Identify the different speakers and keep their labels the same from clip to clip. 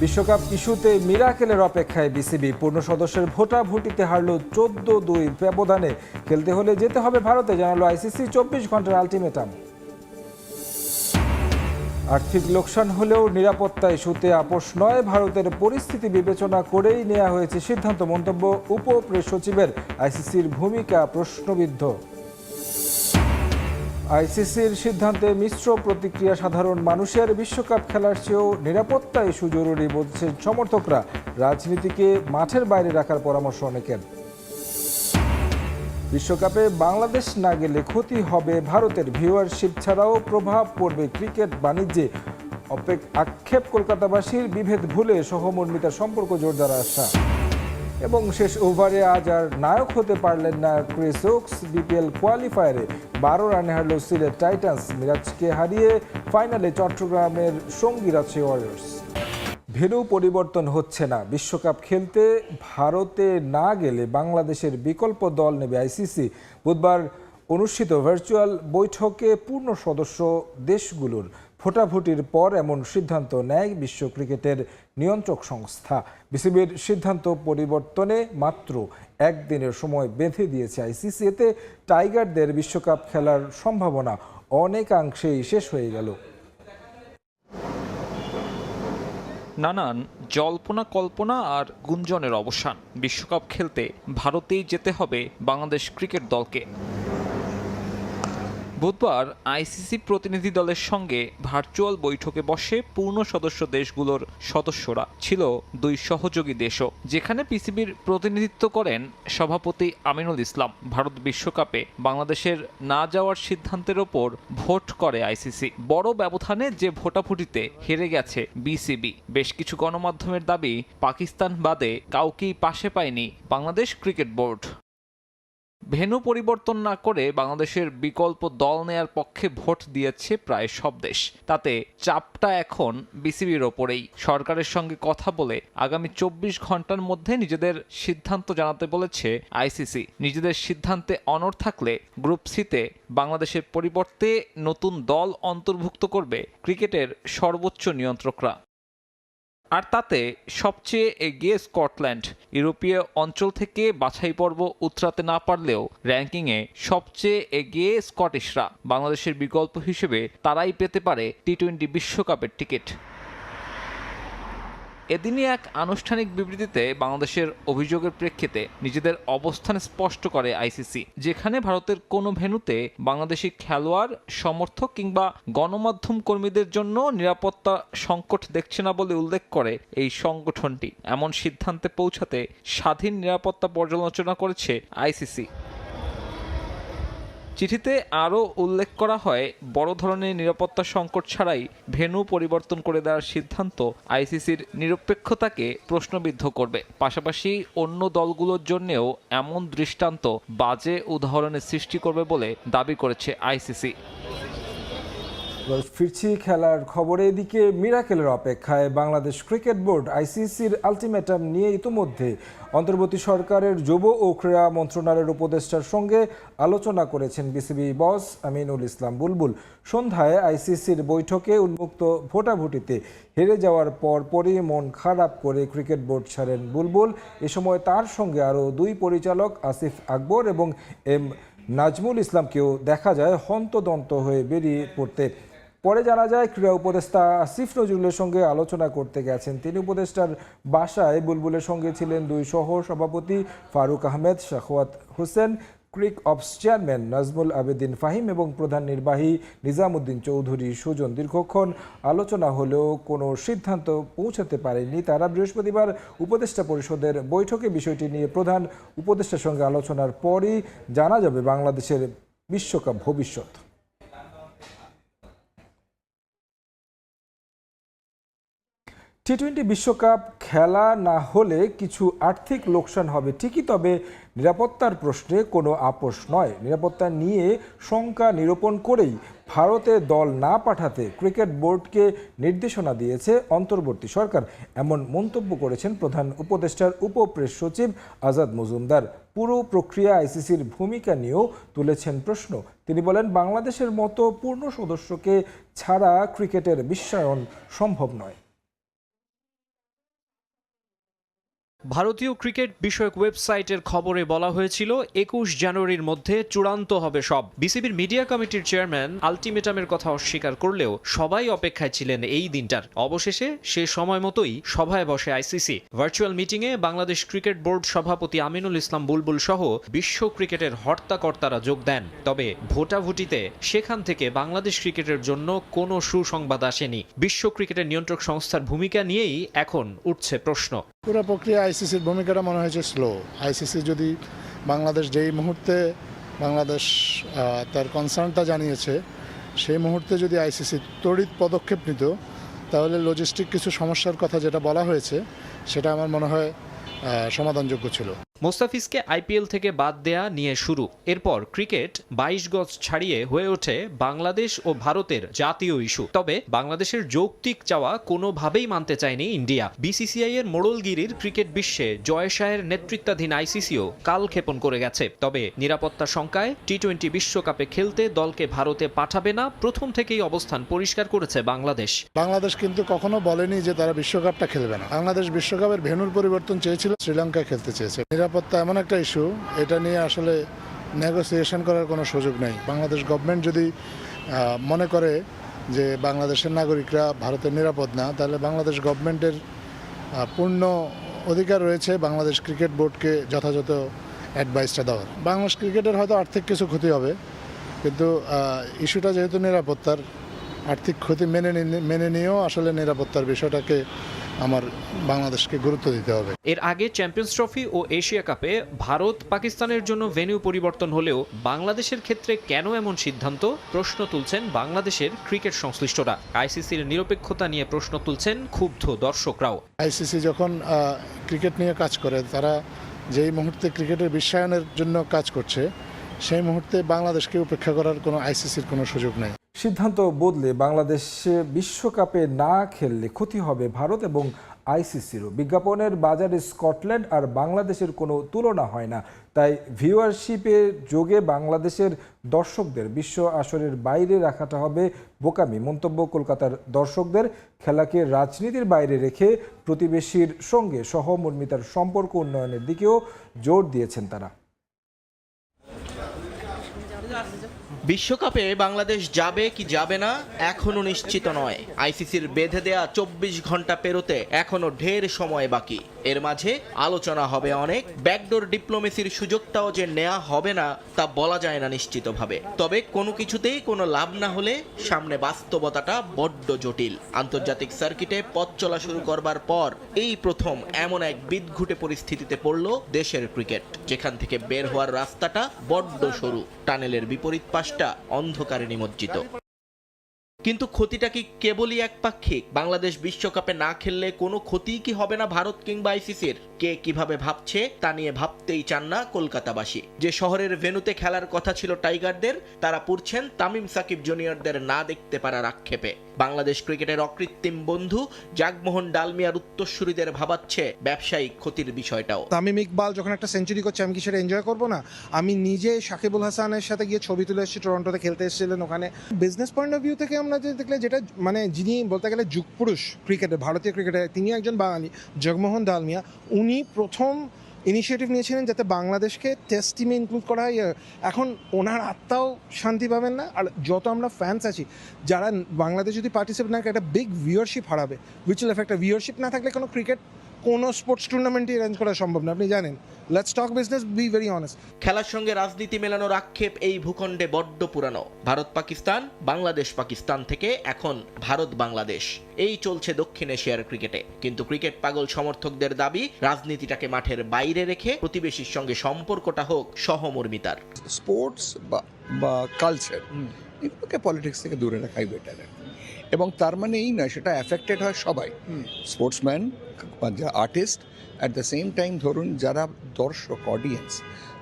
Speaker 1: বিশ্বকাপ ইস্যুতে মিরাকেলের অপেক্ষায় বিসিবি। পূর্ণ সদস্যের ভোটাভুটিতে হারল 14-2 ব্যবধানে। খেলতে হলে যেতে হবে ভারতে, জানালো আইসিসি 24 ঘন্টার আলটিমেটাম। আর্থিক লোকসান হলেও নিরাপত্তা ইস্যুতে আপোষ নয়, ভারতের পরিস্থিতি বিবেচনা করেই নেওয়া হয়েছে সিদ্ধান্ত। মন্তব্য উপ প্রেস সচিবের। আইসিসির ভূমিকা প্রশ্নবিদ্ধ। আইসিসির সিদ্ধান্তে মিশ্র প্রতিক্রিয়া সাধারণ মানুষের। বিশ্বকাপ খেলার চেয়েও নিরাপত্তা ইস্যু জরুরি বলছেন সমর্থকরা। রাজনীতিকে মাঠের বাইরে রাখার পরামর্শ অনেকের। বিশ্বকাপে বাংলাদেশ না গেলে ক্ষতি হবে ভারতের। ভিউয়ারশিপ ছাড়াও প্রভাব পড়বে ক্রিকেট বাণিজ্যে। আক্ষেপ কলকাতাবাসীর। বিভেদ ভুলে সহমর্মিতার সম্পর্ক জোরদার আশা। এবং শেষ ওভারে আজ আর নায়ক হতে পারলেন না ক্রিস ওকস। বিপিএল কোয়ালিফায়ারে 12 রানে হারল সিলেট টাইটান্স। মিরাজকে হারিয়ে ফাইনালে চট্টগ্রামের সঙ্গী আছে ওয়ারিয়র্স। ভেন্যু পরিবর্তন হচ্ছে না। বিশ্বকাপ খেলতে ভারতে না গেলে বাংলাদেশের বিকল্প দল নেবে আইসিসি। বুধবার অনুষ্ঠিত ভার্চুয়াল বৈঠকে পূর্ণ সদস্য দেশগুলোর ভোটাভুটির পর এমন সিদ্ধান্ত নেয় বিশ্ব ক্রিকেটের নিয়ন্ত্রক সংস্থা। বিসিবির সিদ্ধান্ত পরিবর্তনে মাত্র একদিনের সময় বেঁধে দিয়েছে আইসিসি। এতে টাইগারদের বিশ্বকাপ খেলার সম্ভাবনা অনেকাংশেই শেষ হয়ে গেল।
Speaker 2: নানান জল্পনা কল্পনা আর গুঞ্জনের অবসান। বিশ্বকাপ খেলতে ভারতেই যেতে হবে বাংলাদেশ ক্রিকেট দলকে। বুধবার আইসিসি প্রতিনিধি দলের সঙ্গে ভার্চুয়াল বৈঠকে বসে পূর্ণ সদস্য দেশগুলোর সদস্যরা। ছিল 2 সহযোগী দেশও, যেখানে পিসিবির প্রতিনিধিত্ব করেন সভাপতি আমিনুল ইসলাম। ভারত বিশ্বকাপে বাংলাদেশের না যাওয়ার সিদ্ধান্তের ওপর ভোট করে আইসিসি। বড় ব্যবধানে যে ভোটাভুটিতে হেরে গেছে বিসিবি। বেশ কিছু গণমাধ্যমের দাবি, পাকিস্তান বাদে কাউকেই পাশে পায়নি বাংলাদেশ ক্রিকেট বোর্ড। ভেন্যু পরিবর্তন না করে বাংলাদেশের বিকল্প দল নেয়ার পক্ষে ভোট দিয়েছে প্রায় সব দেশ। তাতে চাপটা এখন বিসিবির ওপরেই। সরকারের সঙ্গে কথা বলে আগামী 24 ঘন্টার মধ্যে নিজেদের সিদ্ধান্ত জানাতে বলেছে আইসিসি। নিজেদের সিদ্ধান্তে অনড় থাকলে গ্রুপ সিতে বাংলাদেশের পরিবর্তে নতুন দল অন্তর্ভুক্ত করবে ক্রিকেটের সর্বোচ্চ নিয়ন্ত্রকরা। আর তাতে সবচেয়ে এগিয়ে স্কটল্যান্ড। ইউরোপীয় অঞ্চল থেকে বাছাই পর্ব উতরাতে না পারলেও র্যাঙ্কিংয়ে সবচেয়ে এগিয়ে স্কটিশরা। বাংলাদেশের বিকল্প হিসেবে তারাই পেতে পারে টি-20 বিশ্বকাপের টিকিট। এদিনই এক আনুষ্ঠানিক বিবৃতিতে বাংলাদেশের অভিযোগের প্রেক্ষিতে নিজেদের অবস্থান স্পষ্ট করে আইসিসি। যেখানে ভারতের কোনো ভেন্যুতে বাংলাদেশি খেলোয়াড়, সমর্থক কিংবা গণমাধ্যম কর্মীদের জন্য নিরাপত্তা সংকট দেখছে না বলে উল্লেখ করে এই সংগঠনটি। এমন সিদ্ধান্তে পৌঁছাতে স্বাধীন নিরাপত্তা পর্যালোচনা করেছে আইসিসি। চিঠিতে আরও উল্লেখ করা হয়, বড় ধরনের নিরাপত্তা সংকট ছাড়াই ভেন্যু পরিবর্তন করে দেওয়ার সিদ্ধান্ত আইসিসির নিরপেক্ষতাকে প্রশ্নবিদ্ধ করবে। পাশাপাশি অন্য দলগুলোর জন্যেও এমন দৃষ্টান্ত বাজে উদাহরণের সৃষ্টি করবে বলে দাবি করেছে আইসিসি।
Speaker 1: ফিরছি খেলার খবরে। এদিকে মিরাকেলের অপেক্ষায় বাংলাদেশ ক্রিকেট বোর্ড। আইসিসির আলটিমেটাম নিয়ে ইতিমধ্যে অন্তর্বর্তী সরকারের যুব ও ক্রীড়া মন্ত্রণালয়ের উপদেষ্টার সঙ্গে আলোচনা করেছেন বিসিবি বস আমিনুল ইসলাম বুলবুল। সন্ধ্যায় আইসিসির বৈঠকে উন্মুক্ত ভোটাভুটিতে হেরে যাওয়ার পরপরই মন খারাপ করে ক্রিকেট বোর্ড ছাড়েন বুলবুল। এ সময় তার সঙ্গে আরও 2 পরিচালক আসিফ আকবর এবং এম নাজমুল ইসলামকেও দেখা যায় হন্তদন্ত হয়ে বেরিয়ে পড়তে। পরে জানা যায় ক্রীড়া উপদেষ্টা আসিফ নজরুলের সঙ্গে আলোচনা করতে গেছেন তিনি। উপদেষ্টার বাসায় বুলবুলের সঙ্গে ছিলেন 2 সহ সভাপতি ফারুক আহমেদ, শাখওয়াত হোসেন, ক্রিক অপস চেয়ারম্যান নাজমুল আবেদিন ফাহিম এবং প্রধান নির্বাহী নিজামুদ্দিন চৌধুরী সুজন। দীর্ঘক্ষণ আলোচনা হলেও কোনো সিদ্ধান্ত পৌঁছাতে পারেনি তারা। বৃহস্পতিবার উপদেষ্টা পরিষদের বৈঠকে বিষয়টি নিয়ে প্রধান উপদেষ্টার সঙ্গে আলোচনার পরই জানা যাবে বাংলাদেশের বিশ্বকাপ ভবিষ্যৎ। টি-20 বিশ্বকাপ খেলা না হলে কিছু আর্থিক লোকসান হবে ঠিকই, তবে নিরাপত্তার প্রশ্নে কোনো আপোষ নয়। নিরাপত্তা নিয়ে শঙ্কা নিরূপণ করেই ভারতে দল না পাঠাতে ক্রিকেট বোর্ডকে নির্দেশনা দিয়েছে অন্তর্বর্তী সরকার। এমন মন্তব্য করেছেন প্রধান উপদেষ্টার উপ প্রেস সচিব আজাদ মজুমদার। পুরো প্রক্রিয়া আইসিসির ভূমিকা নিয়েও তুলেছেন প্রশ্ন। তিনি বলেন, বাংলাদেশের মতো পূর্ণ সদস্যকে ছাড়া ক্রিকেটের বিশ্বায়ন সম্ভব নয়।
Speaker 3: ভারতীয় ক্রিকেট বিষয়ক ওয়েবসাইটের খবরে বলা হয়েছিল ২১ জানুয়ারির মধ্যে চূড়ান্ত হবে সব। বিসিবির মিডিয়া কমিটির চেয়ারম্যান আলটিমেটামের কথা অস্বীকার করলেও সবাই অপেক্ষায় ছিলেন এই দিনটার। অবশেষে সে সময় মতোই সভায় বসে আইসিসি। ভার্চুয়াল মিটিংয়ে বাংলাদেশ ক্রিকেট বোর্ড সভাপতি আমিনুল ইসলাম বুলবুল সহ বিশ্ব ক্রিকেটের হর্তাকর্তারা যোগ দেন। তবে ভোটাভুটিতে সেখান থেকে বাংলাদেশ ক্রিকেটের জন্য কোনো সুসংবাদ আসেনি। বিশ্ব ক্রিকেটের নিয়ন্ত্রক সংস্থার ভূমিকা নিয়েই এখন উঠছে প্রশ্ন।
Speaker 4: পুরো প্রক্রিয়া আইসিসির ভূমিকাটা মনে হয়েছে স্লো। আইসিসি যদি বাংলাদেশ যেই মুহূর্তে বাংলাদেশ তার কনসার্নটা জানিয়েছে সেই মুহূর্তে যদি আইসিসি তড়িৎ পদক্ষেপ নিত তাহলে লজিস্টিক কিছু সমস্যার কথা যেটা বলা হয়েছে সেটা আমার মনে হয় সমাধানযোগ্য ছিল।
Speaker 3: মোস্তাফিজকে আইপিএল থেকে বাদ দেয়া নিয়ে শুরু, এরপর ক্রিকেট ২২ গজ ছাড়িয়ে হয়ে ওঠে বাংলাদেশ ও ভারতের জাতীয় ইস্যু। তবে বাংলাদেশের যৌক্তিক চাওয়া কোনোভাবেই মানতে চায়নি ইন্ডিয়া। বিসিসিআই এর মোড়লগিরির ক্রিকেট বিশ্বে জয় শাহের নেতৃত্বাধীন আইসিসিও কালক্ষেপণ করে গেছে। তবে নিরাপত্তা শঙ্কায় টি-20 বিশ্বকাপে খেলতে দলকে ভারতে পাঠাবে না প্রথম থেকেই অবস্থান পরিষ্কার করেছে বাংলাদেশ।
Speaker 4: বাংলাদেশ কিন্তু কখনো বলেনি যে তারা বিশ্বকাপটা খেলবে না। বাংলাদেশ বিশ্বকাপের ভেন্যুর পরিবর্তন চেয়েছিল, শ্রীলঙ্কায় খেলতে চেয়েছে। নিরাপত্তা এমন একটা ইস্যু, এটা নিয়ে আসলে নেগোসিয়েশন করার কোনো সুযোগ নেই। বাংলাদেশ গভর্নমেন্ট যদি মনে করে যে বাংলাদেশের নাগরিকরা ভারতের নিরাপদ না, তাহলে বাংলাদেশ গভর্নমেন্টের পূর্ণ অধিকার রয়েছে বাংলাদেশ ক্রিকেট বোর্ডকে যথাযথ অ্যাডভাইসটা দেওয়ার। বাংলাদেশ ক্রিকেটের হয়তো আর্থিক কিছু ক্ষতি হবে, কিন্তু ইস্যুটা যেহেতু নিরাপত্তার, আর্থিক ক্ষতি মেনে নিয়েও আসলে নিরাপত্তার বিষয়টাকে আমার বাংলাদেশকে গুরুত্ব দিতে হবে।
Speaker 3: এর আগে চ্যাম্পিয়ন্স ট্রফি ও এশিয়া কাপে ভারত পাকিস্তানের জন্য ভেন্যু পরিবর্তন হলেও বাংলাদেশের ক্ষেত্রে কেন এমন সিদ্ধান্ত প্রশ্ন তুলছেন বাংলাদেশের ক্রিকেট সংশ্লিষ্টরা। আইসিসির নিরপেক্ষতা নিয়ে প্রশ্ন তুলছেন ক্ষুব্ধ দর্শকরাও।
Speaker 4: আইসিসি যখন ক্রিকেট নিয়ে কাজ করে, তারা যেই মুহূর্তে ক্রিকেটের বিশ্বায়নের জন্য কাজ করছে সেই মুহূর্তে বাংলাদেশকে উপেক্ষা করার কোনো আইসিসির কোনো সুযোগ নেই।
Speaker 1: সিদ্ধান্ত বদলে বাংলাদেশে বিশ্বকাপে না খেললে ক্ষতি হবে ভারত এবং আইসিসিরও। বিজ্ঞাপনের বাজারে স্কটল্যান্ড আর বাংলাদেশের কোনো তুলনা হয় না, তাই ভিউয়ারশিপে যোগে বাংলাদেশের দর্শকদের বিশ্ব আসরের বাইরে রাখাটা হবে বোকামি। মন্তব্য কলকাতার দর্শকদের। খেলাকে রাজনীতির বাইরে রেখে প্রতিবেশীর সঙ্গে সহমর্মিতার সম্পর্ক উন্নয়নের দিকেও জোর দিয়েছেন তারা।
Speaker 5: বিশ্বকাপে বাংলাদেশ যাবে কি যাবে না এখনো নিশ্চিত নয়। আইসিসির বেঁধে দেয়া ২৪ ঘন্টা পেরোতে এখনো ঢের সময় বাকি। এর মাঝে আলোচনা হবে অনেক। ব্যাকডোর ডিপ্লোমেসির সুযোগটাও যে নেওয়া হবে না তা বলা যায় না নিশ্চিতভাবে। তবে কোনো কিছুতেই কোনো লাভ না হলে সামনে বাস্তবতাটা বড্ড জটিল। আন্তর্জাতিক সার্কিটে পথ চলা শুরু করবার পর এই প্রথম এমন এক বিদঘুটে পরিস্থিতিতে পড়ল দেশের ক্রিকেট, যেখান থেকে বের হওয়ার রাস্তাটা বড্ড সরু, টানেলের বিপরীত পাশটা অন্ধকারে নিমজ্জিত। কিন্তু ক্ষতিটা কি কেবলই একপাক্ষিক? বাংলাদেশ বিশ্বকাপে না খেললে কোনো ক্ষতি কি হবে না ভারত কিংবা আইসিসির? কে কিভাবে ভাবছে তা নিয়ে ভাবতেই চান না কলকাতাবাসী। যে শহরের ভেন্যুতে খেলার কথা ছিল টাইগারদের, তারা পড়ছেন তামিম সাকিব জুনিয়রদের না দেখতে পারার আক্ষেপে। বাংলাদেশ ক্রিকেটের অকৃত্রিম বন্ধু জাগমোহন ডালমিয়ার উত্তরসূরিদের ভাবাচ্ছে ব্যবসায়িক ক্ষতির বিষয়টাও।
Speaker 6: তামিম ইকবাল যখন একটা সেঞ্চুরি করছে, আমি কি সেটা এনজয় করবো না? আমি নিজে সাকিবুল হাসানের সাথে গিয়ে ছবি তুলে এসেছি, টরন্টোতে খেলতে এসেছিলেন ওখানে। বিজনেস পয়েন্ট অফ ভিউ থেকে আমরা দেখলে যেটা মানে যিনি বলতে গেলে যুগপুরুষ ক্রিকেটে, ভারতীয় ক্রিকেটে, তিনি একজন বাঙালি, জগমোহন ডালমিয়া। উনি প্রথম ইনিশিয়েটিভ নিয়েছিলেন যাতে বাংলাদেশকে টেস্ট টিমে ইনক্লুড করা হয়। এখন ওনার আত্মাও শান্তি পাবেন না। আর যত আমরা ফ্যান্স আছি যারা বাংলাদেশ যদি পার্টিসিপেট না করে, একটা বিগ ভিউয়ারশিপ হারাবে, উইচ উইল এফেক্ট। ভিউয়ারশিপ না থাকলে কোনো ক্রিকেট, কোনো স্পোর্টস টুর্নামেন্টই অ্যারেঞ্জ করা সম্ভব না, আপনি জানেন। Let's talk business, be very honest.
Speaker 5: খেলার সঙ্গে রাজনীতি মেলানোর আক্ষেপ এই ভূখণ্ডে বড্ড পুরানো। ভারত পাকিস্তান, বাংলাদেশ পাকিস্তান থেকে এখন ভারত বাংলাদেশ, এই চলছে দক্ষিণ এশিয়ার ক্রিকেটে। কিন্তু ক্রিকেট পাগল সমর্থকদের দাবি রাজনীতিটাকে মাঠের বাইরে রেখে প্রতিবেশীর সঙ্গে সম্পর্কটা হোক সহমর্মিতার।
Speaker 7: স্পোর্টস বা কালচার এগুলোকে পলিটিক্স থেকে দূরে রাখাই বেটার। এবং তার মানে এই নয় সেটা অ্যাফেক্টেড হয় সবাই, sportsman, artist. At the same time ধরুন যারা দর্শক, অডিয়েন্স,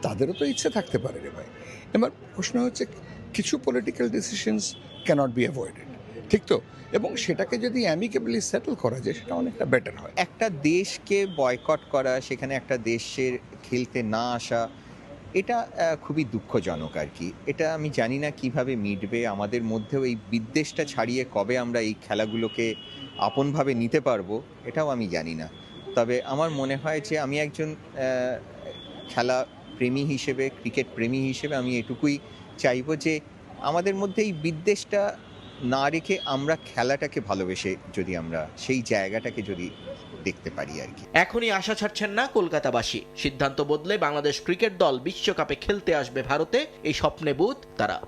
Speaker 7: তাদেরও তো ইচ্ছে থাকতে পারে রে ভাই। এবার প্রশ্ন হচ্ছে কিছু political decisions cannot be avoided, ঠিক তো? এবং সেটাকে যদি অ্যামিকেবলি সেটেল করা যায় সেটা অনেকটা বেটার হয়।
Speaker 8: একটা দেশকে বয়কট করা, সেখানে একটা দেশের খেলতে না আসা, এটা খুবই দুঃখজনক আর কি। এটা আমি জানি না কিভাবে মিটবে। আমাদের মধ্যেও এই বিদ্বেষটা ছাড়িয়ে কবে আমরা এই খেলাগুলোকে আপনভাবে নিতে পারবো, এটাও আমি জানি না। তবে আমার মনে হয় যে আমি একজন খেলা প্রেমী হিসেবে, ক্রিকেট প্রেমী হিসেবে আমি এটুকুই চাইবো যে আমাদের মধ্যে এই বিদ্বেষটা না রেখে আমরা খেলাটাকে ভালোবেসে যদি আমরা সেই জায়গাটাকে যদি দেখতে পারি আর কি।
Speaker 5: এখনই আশা ছাড়ছেন না কলকাতাবাসী। সিদ্ধান্ত বদলে বাংলাদেশ ক্রিকেট দল বিশ্বকাপে খেলতে আসবে ভারতে, এই স্বপ্নে বুঁদ তারা।